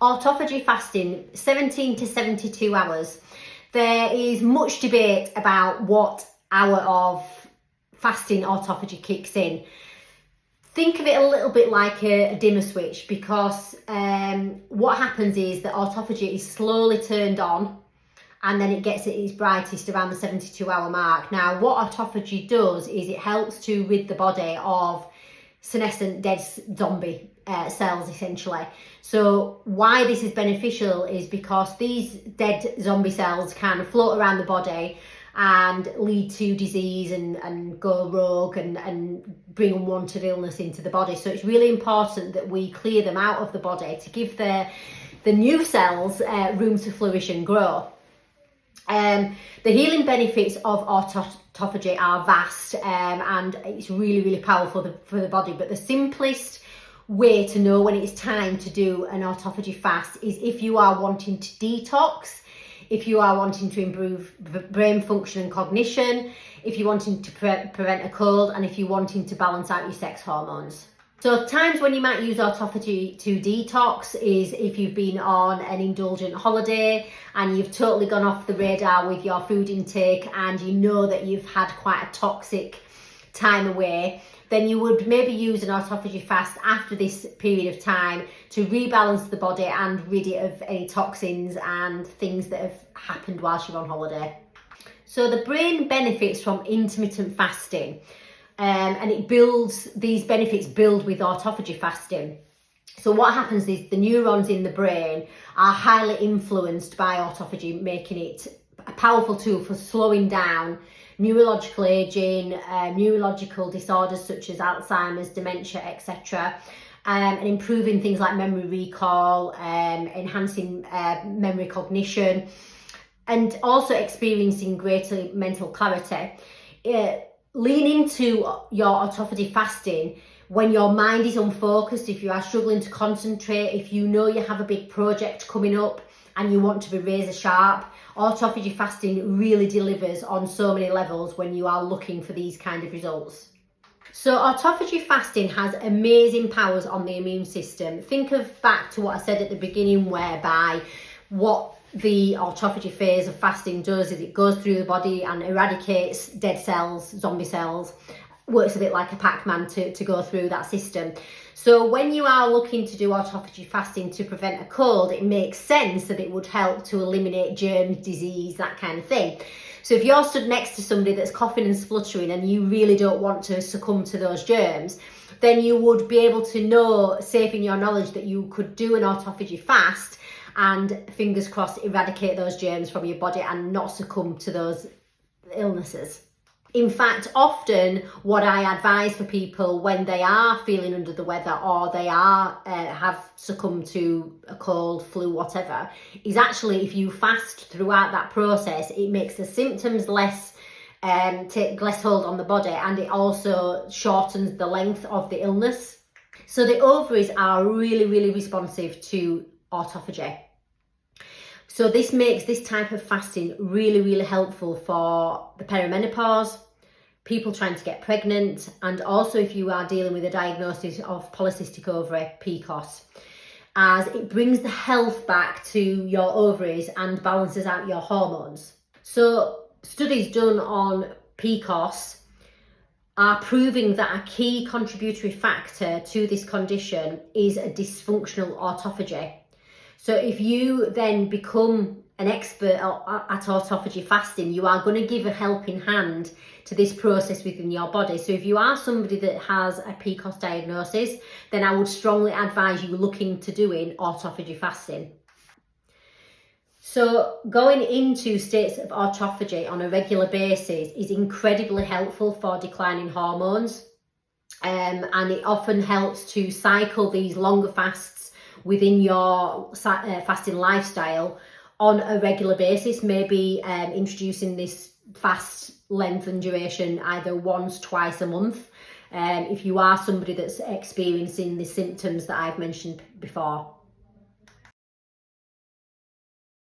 Autophagy fasting, 17 to 72 hours. There is much debate about what hour of fasting autophagy kicks in. Think of it a little bit like a dimmer switch, because what happens is that autophagy is slowly turned on and then it gets at its brightest around the 72-hour mark. Now, what autophagy does is it helps to rid the body of senescent dead zombie cells, essentially. So why this is beneficial is because these dead zombie cells kind of float around the body and lead to disease and go rogue and bring unwanted illness into the body. So it's really important that we clear them out of the body to give the new cells room to flourish and grow. The healing benefits of autophagy are vast, and it's really, really powerful for the body. But the simplest way to know when it's time to do an autophagy fast is if you are wanting to detox, if you are wanting to improve brain function and cognition, if you're wanting to prevent a cold, and if you're wanting to balance out your sex hormones. So times when you might use autophagy to detox is if you've been on an indulgent holiday and you've totally gone off the radar with your food intake and you know that you've had quite a toxic time away, then you would maybe use an autophagy fast after this period of time to rebalance the body and rid it of any toxins and things that have happened whilst you're on holiday. So the brain benefits from intermittent fasting. And these benefits build with autophagy fasting. So what happens is the neurons in the brain are highly influenced by autophagy, making it a powerful tool for slowing down neurological aging, neurological disorders such as Alzheimer's, dementia, etc., and improving things like memory recall, enhancing memory cognition, and also experiencing greater mental clarity. Lean into your autophagy fasting when your mind is unfocused, if you are struggling to concentrate, if you know you have a big project coming up and you want to be razor sharp. Autophagy fasting really delivers on so many levels when you are looking for these kind of results. So autophagy fasting has amazing powers on the immune system. Think of back to what I said at the beginning, whereby what the autophagy phase of fasting does is it goes through the body and eradicates dead cells, zombie cells, works a bit like a Pac-Man to go through that system. So when you are looking to do autophagy fasting to prevent a cold, it makes sense that it would help to eliminate germs, disease, that kind of thing. So if you're stood next to somebody that's coughing and spluttering and you really don't want to succumb to those germs, then you would be able to know, safe in your knowledge, that you could do an autophagy fast and, fingers crossed, eradicate those germs from your body and not succumb to those illnesses. In fact, often what I advise for people when they are feeling under the weather or they are have succumbed to a cold, flu, whatever, is actually if you fast throughout that process, it makes the symptoms take less hold on the body, and it also shortens the length of the illness. So the ovaries are really, really responsive to autophagy. So this makes this type of fasting really, really helpful for the perimenopause, people trying to get pregnant, and also if you are dealing with a diagnosis of polycystic ovary, PCOS, as it brings the health back to your ovaries and balances out your hormones. So studies done on PCOS are proving that a key contributory factor to this condition is a dysfunctional autophagy. So if you then become an expert at autophagy fasting, you are going to give a helping hand to this process within your body. So if you are somebody that has a PCOS diagnosis, then I would strongly advise you looking to doing autophagy fasting. So going into states of autophagy on a regular basis is incredibly helpful for declining hormones, and it often helps to cycle these longer fasts within your fasting lifestyle on a regular basis, maybe introducing this fast length and duration either once, twice a month, if you are somebody that's experiencing the symptoms that I've mentioned before.